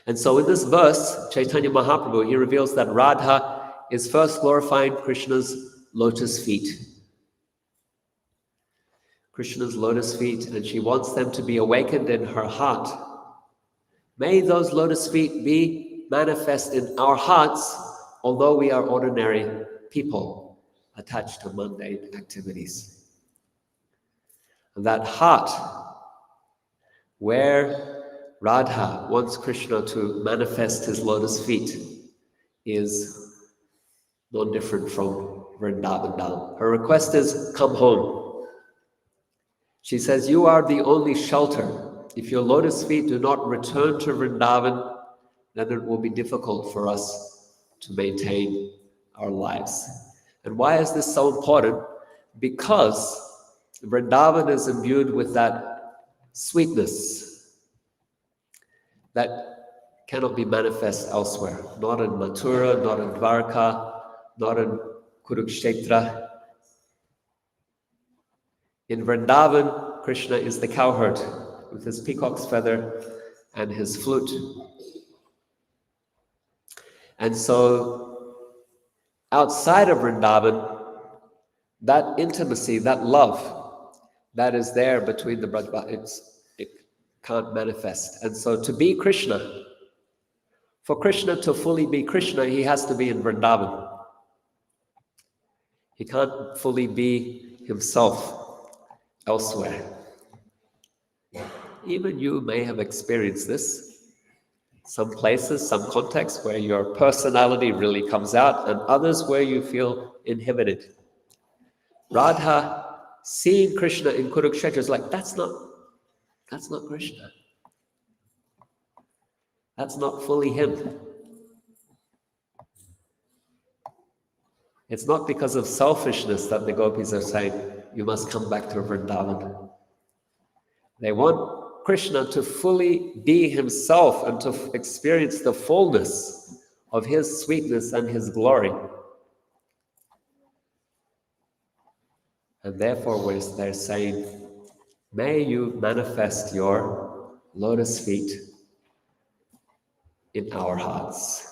And so in this verse, Chaitanya Mahaprabhu, he reveals that Radha is first glorifying Krishna's lotus feet. Krishna's lotus feet, and she wants them to be awakened in her heart. May those lotus feet be manifest in our hearts, although we are ordinary people attached to mundane activities. And that heart, where Radha wants Krishna to manifest his lotus feet, is no different from Vrindavan Dham. Her request is, come home. She says, you are the only shelter. If your lotus feet do not return to Vrindavan, then it will be difficult for us to maintain our lives. And why is this so important? Because Vrindavan is imbued with that sweetness that cannot be manifest elsewhere. Not in Mathura, not in Dwarka, not in Kuruksetra. In Vrindavan, Krishna is the cowherd with his peacock's feather and his flute. And so, outside of Vrindavan, that intimacy, that love that is there between the Braj, it can't manifest. And so to be Krishna, for Krishna to fully be Krishna, he has to be in Vrindavan. He can't fully be himself elsewhere. Even you may have experienced this. Some places, some contexts where your personality really comes out, and others where you feel inhibited. Radha seeing Krishna in Kuruksetra is like, that's not Krishna. That's not fully him. It's not because of selfishness that the gopis are saying, you must come back to Vrindavan. They want Krishna to fully be himself and to experience the fullness of his sweetness and his glory. And therefore they're saying, may you manifest your lotus feet in our hearts.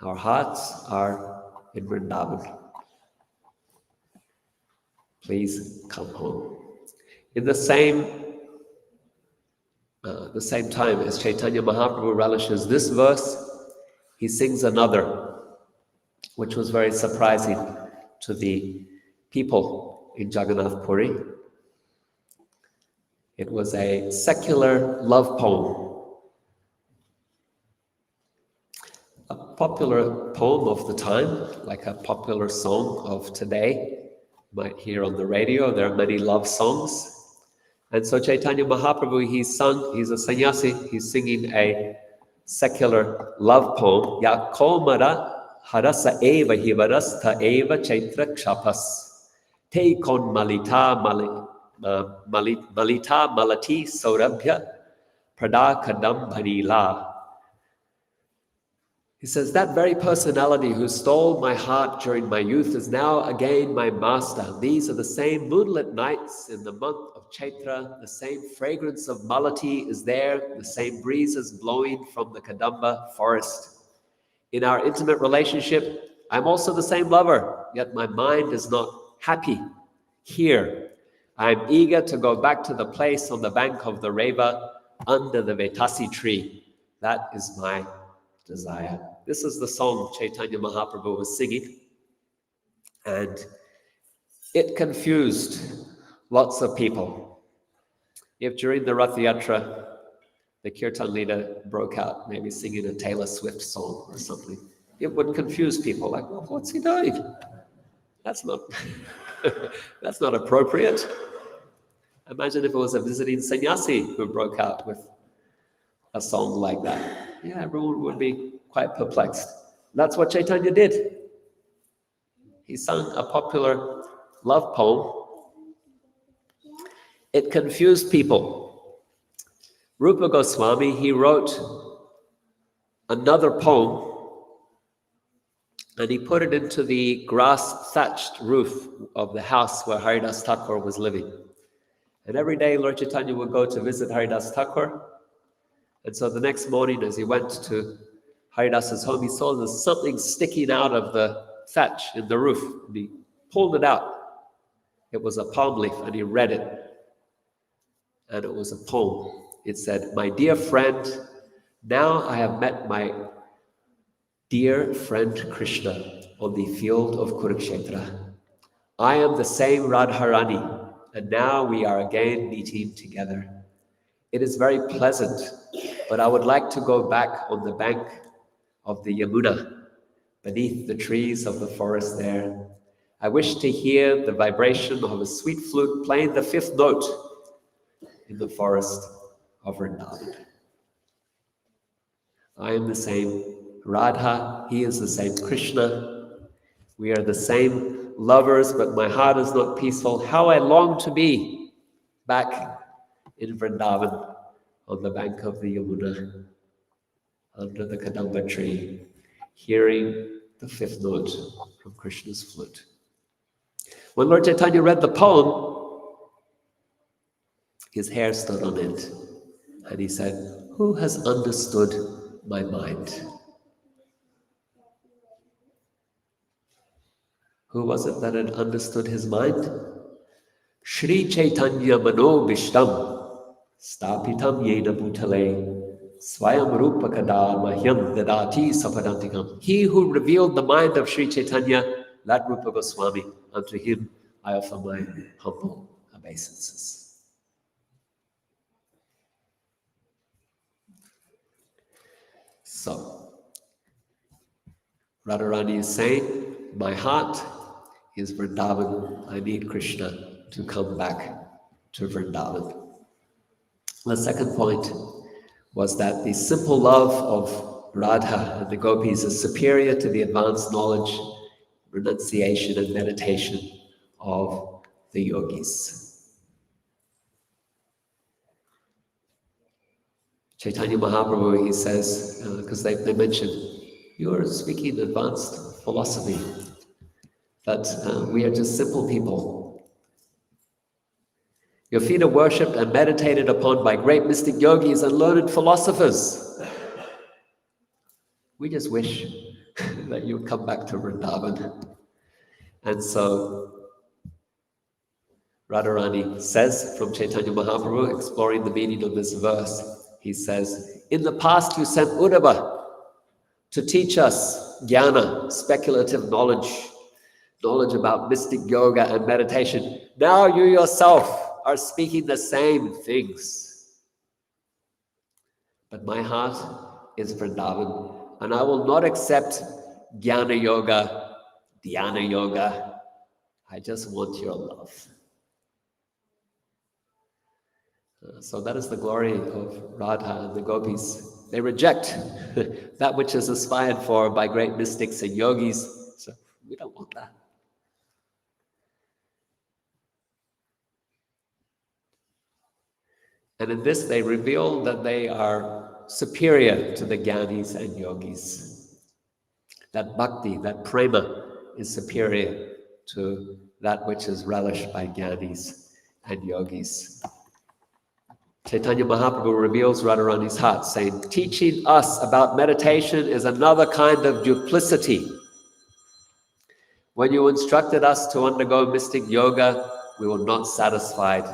Our hearts are in Vrindavan. Please come home. In the same time as Chaitanya Mahaprabhu relishes this verse, he sings another, which was very surprising to the people in Jagannath Puri. It was a secular love poem. A popular poem of the time, like a popular song of today. You might hear on the radio, there are many love songs. And so Chaitanya Mahaprabhu, he's a sannyasi, he's singing a secular love poem. Ya komara harasa eva hivarastha eva chaitra kshapas. Te kon malita malati saurabhya pradakadam bhanila. He says, that very personality who stole my heart during my youth is now again my master. These are the same moonlit nights in the month of Chaitra. The same fragrance of malati is there. The same breezes blowing from the Kadamba forest. In our intimate relationship, I'm also the same lover, yet my mind is not happy here. I'm eager to go back to the place on the bank of the Reva under the Vetasi tree. That is my desire. This is the song Chaitanya Mahaprabhu was singing, and it confused lots of people. If during the Rath Yatra the kirtan leader broke out maybe singing a Taylor Swift song or something, it would confuse people, like, well, what's he doing? That's not that's not appropriate. Imagine if it was a visiting sannyasi who broke out with a song like that. Yeah, everyone would be quite perplexed. That's what Chaitanya did. He sung a popular love poem. It confused people. Rupa Goswami, he wrote another poem and he put it into the grass-thatched roof of the house where Haridas Thakur was living. And every day Lord Chaitanya would go to visit Haridas Thakur. And so the next morning, as he went to Haridas's home, he saw there's something sticking out of the thatch in the roof. And he pulled it out. It was a palm leaf, and he read it. And it was a poem. It said, "My dear friend, now I have met my dear friend Krishna on the field of Kuruksetra. I am the same Radharani, and now we are again meeting together. It is very pleasant, but I would like to go back on the bank of the Yamuna, beneath the trees of the forest there. I wish to hear the vibration of a sweet flute playing the fifth note in the forest of Vrindavan. I am the same Radha, he is the same Krishna. We are the same lovers, but my heart is not peaceful. How I long to be back in Vrindavan, on the bank of the Yamuna, under the Kadamba tree, hearing the fifth note from Krishna's flute." When Lord Chaitanya read the poem, his hair stood on end, and he said, "Who has understood my mind?" Who was it that had understood his mind? Shri Chaitanya Mano Vishtam Stapitam Yena Bhutale Swayam Rupa Kada Mahyam Dadati Sapadantikam. He who revealed the mind of Sri Chaitanya, that Rupa Goswami, unto him I offer my humble obeisances. So, Radharani is saying, my heart is Vrindavan. I need Krishna to come back to Vrindavan. The second point was that the simple love of Radha and the gopis is superior to the advanced knowledge, renunciation, and meditation of the yogis. Chaitanya Mahaprabhu, he says, because they mentioned, you are speaking advanced philosophy, that we are just simple people. Your feet are worshipped and meditated upon by great mystic yogis and learned philosophers. We just wish that you would come back to Vrindavan. And so Radharani says from Chaitanya Mahaprabhu, exploring the meaning of this verse, he says, in the past you sent Uddhava to teach us jnana, speculative knowledge about mystic yoga and meditation. Now you yourself are speaking the same things. But my heart is Vrindavan, and I will not accept jnana yoga, dhyana yoga. I just want your love. So that is the glory of Radha and the gopis. They reject that which is aspired for by great mystics and yogis. So we don't want that. And in this, they reveal that they are superior to the jnanis and yogis. That bhakti, that prema, is superior to that which is relished by jnanis and yogis. Chaitanya Mahaprabhu reveals Radharani's heart, saying, teaching us about meditation is another kind of duplicity. When you instructed us to undergo mystic yoga, we were not satisfied.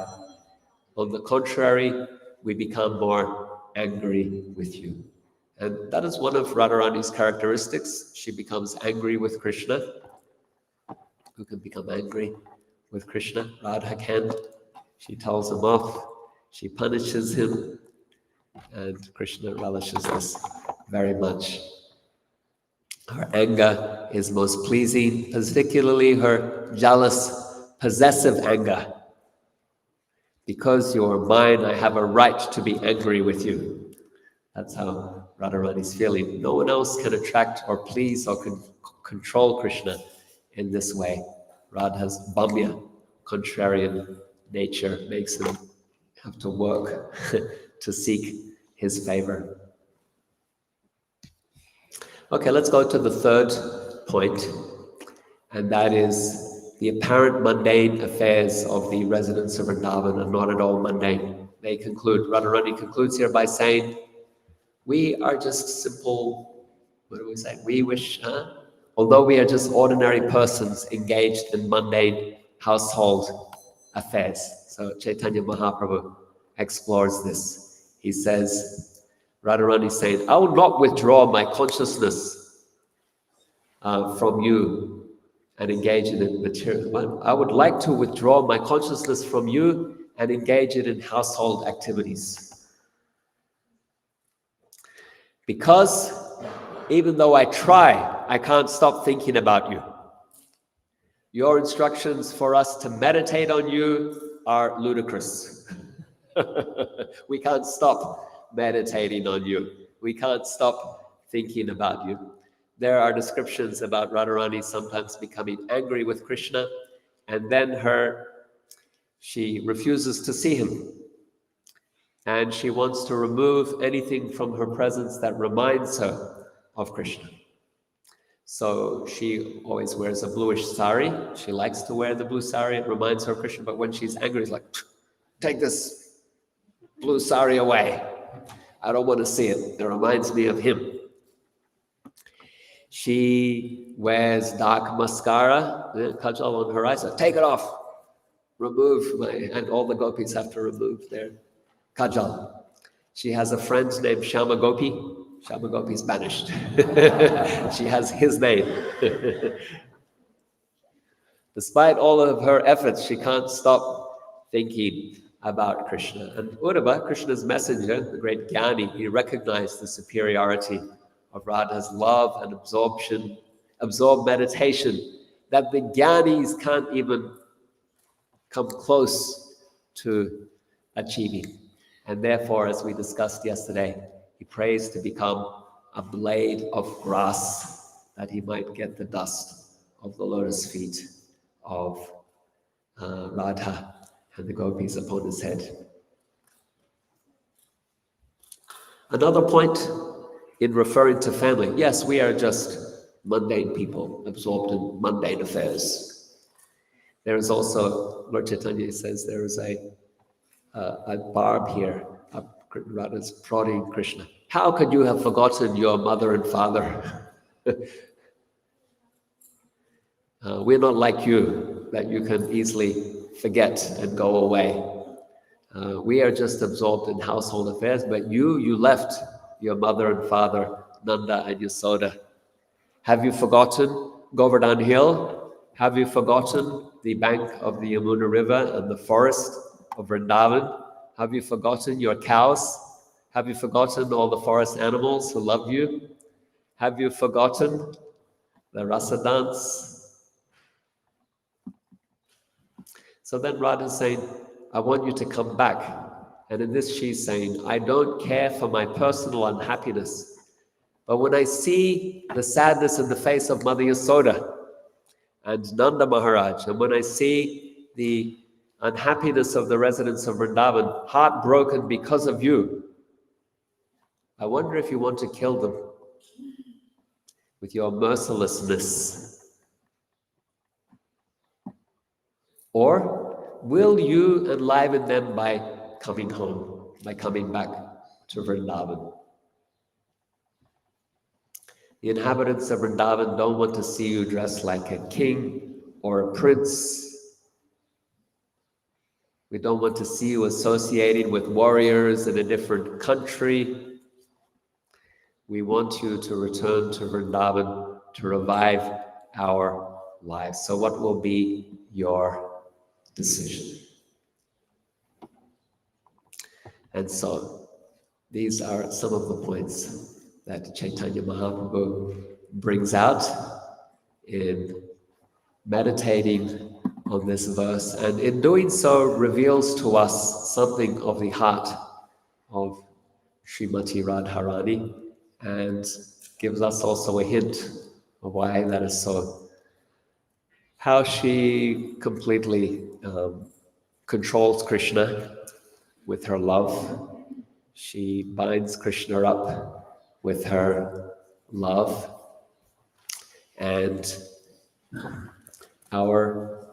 On the contrary, we become more angry with you. And that is one of Radharani's characteristics. She becomes angry with Krishna. Who can become angry with Krishna? Radha can. She tells him off. She punishes him. And Krishna relishes this very much. Her anger is most pleasing, particularly her jealous, possessive anger. Because you are mine, I have a right to be angry with you. That's how Radharani's feeling. No one else can attract or please or control Krishna in this way. Radha's bhamya, contrarian nature, makes him have to work to seek his favor. Okay, let's go to the third point, and that is the apparent mundane affairs of the residents of Vrindavan are not at all mundane. They conclude, Radharani concludes here by saying, we are just simple, what do we say? We wish, although we are just ordinary persons engaged in mundane household affairs. So Chaitanya Mahaprabhu explores this. He says, Radharani is saying, I will not withdraw my consciousness from you and engage it in material. I would like to withdraw my consciousness from you and engage it in household activities. Because even though I try, I can't stop thinking about you. Your instructions for us to meditate on you are ludicrous. We can't stop meditating on you. We can't stop thinking about you. There are descriptions about Radharani sometimes becoming angry with Krishna, and then she refuses to see him. And she wants to remove anything from her presence that reminds her of Krishna. So she always wears a bluish sari. She likes to wear the blue sari. It reminds her of Krishna, but when she's angry, it's like, take this blue sari away. I don't want to see it. It reminds me of him. She wears dark mascara, kajal on her eyes. Take it off. And all the gopis have to remove their kajal. She has a friend named Shama Gopi. Shama Gopi is banished. She has his name. Despite all of her efforts, she can't stop thinking about Krishna. And Uddhava, Krishna's messenger, the great Jnani, he recognized the superiority of Radha's love and absorbed meditation that the jnanis can't even come close to achieving. And therefore, as we discussed yesterday, he prays to become a blade of grass that he might get the dust of the lotus feet of Radha and the gopis upon his head. Another point in referring to family, yes, we are just mundane people absorbed in mundane affairs. There is also, Lord Chaitanya says, there is a barb here. Radha's prodding Krishna. How could you have forgotten your mother and father? We're not like you, that you can easily forget and go away. We are just absorbed in household affairs, but you left your mother and father, Nanda and Yasoda. Have you forgotten Govardhan Hill? Have you forgotten the bank of the Yamuna River and the forest of Vrindavan? Have you forgotten your cows? Have you forgotten all the forest animals who love you? Have you forgotten the rasa dance? So then Radha is saying, I want you to come back. And in this she's saying, I don't care for my personal unhappiness. But when I see the sadness in the face of Mother Yasoda and Nanda Maharaj, and when I see the unhappiness of the residents of Vrindavan, heartbroken because of you, I wonder if you want to kill them with your mercilessness. Or will you enliven them by coming home, by coming back to Vrindavan? The inhabitants of Vrindavan don't want to see you dressed like a king or a prince. We don't want to see you associated with warriors in a different country. We want you to return to Vrindavan to revive our lives. So what will be your decision? And so these are some of the points that Chaitanya Mahaprabhu brings out in meditating on this verse, and in doing so reveals to us something of the heart of Srimati Radharani, and gives us also a hint of why that is so. How she completely controls Krishna with her love. She binds Krishna up with her love. And our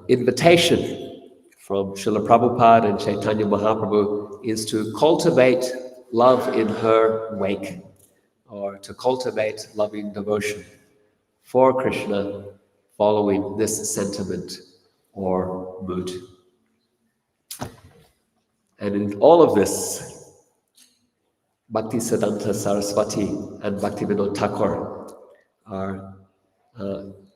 invitation from Srila Prabhupada and Chaitanya Mahaprabhu is to cultivate love in her wake, or to cultivate loving devotion for Krishna following this sentiment or mood. And in all of this, Bhaktisiddhanta Saraswati and Bhaktivinoda Thakur are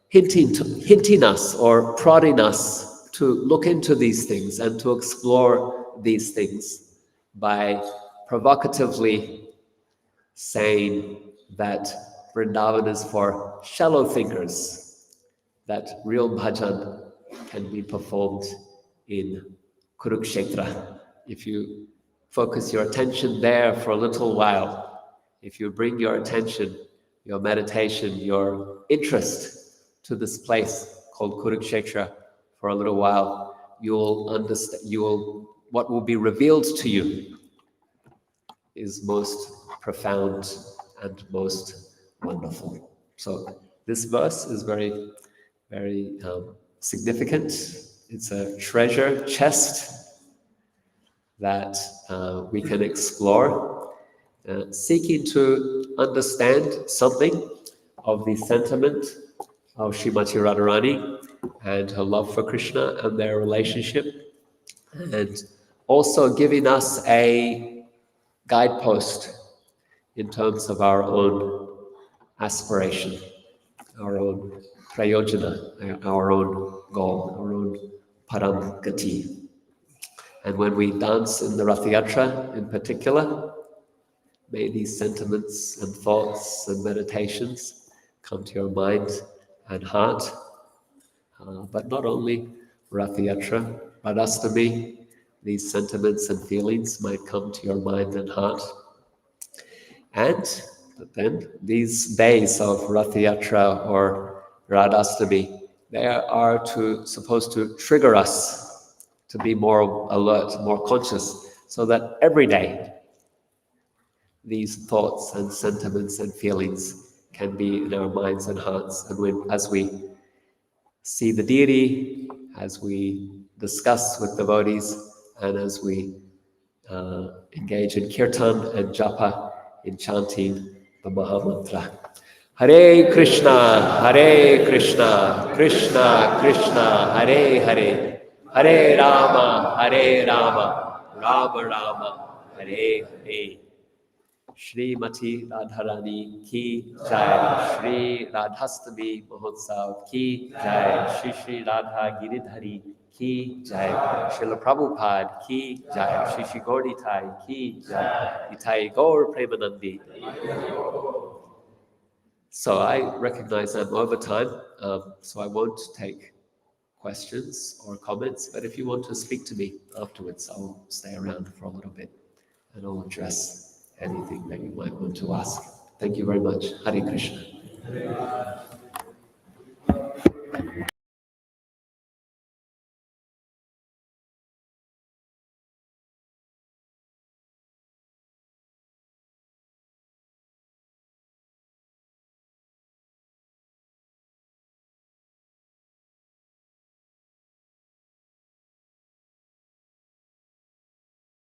hinting us or prodding us to look into these things and to explore these things by provocatively saying that Vrindavan is for shallow thinkers, that real bhajan can be performed in Kuruksetra. If you focus your attention there for a little while, if you bring your attention, your meditation, your interest to this place called Kuruksetra for a little while, you'll understand, what will be revealed to you is most profound and most wonderful. So this verse is very, very significant. It's a treasure chest that we can explore, seeking to understand something of the sentiment of Srimati Radharani and her love for Krishna and their relationship, and also giving us a guidepost in terms of our own aspiration, our own prayojana, our own goal, our own param gati. And when we dance in the Rath Yatra in particular, may these sentiments and thoughts and meditations come to your mind and heart. But not only Rath Yatra, Radhastami, these sentiments and feelings might come to your mind and heart. And then these days of Rath Yatra or Radhastami, they are supposed to trigger us to be more alert, more conscious, so that every day these thoughts and sentiments and feelings can be in our minds and hearts. And as we see the deity, as we discuss with devotees, and as we engage in kirtan and japa, in chanting the Mahamantra. Hare Krishna, Krishna Krishna, Hare Hare, Hare Rama, Rama Rama, Hare Hare. Srimati Radharani ki jai, Shri Radhastami Mahotsav ki jai, Shri Radha Giridhari ki jai, Srila Prabhupada ki jai, Shri Gauri Thai ki jai, Itai Gaur Premanandi. So I recognize I'm over time, so I won't take questions or comments, but if you want to speak to me afterwards, I'll stay around for a little bit and I'll address anything that you might want to ask. Thank you very much. Hare Krishna.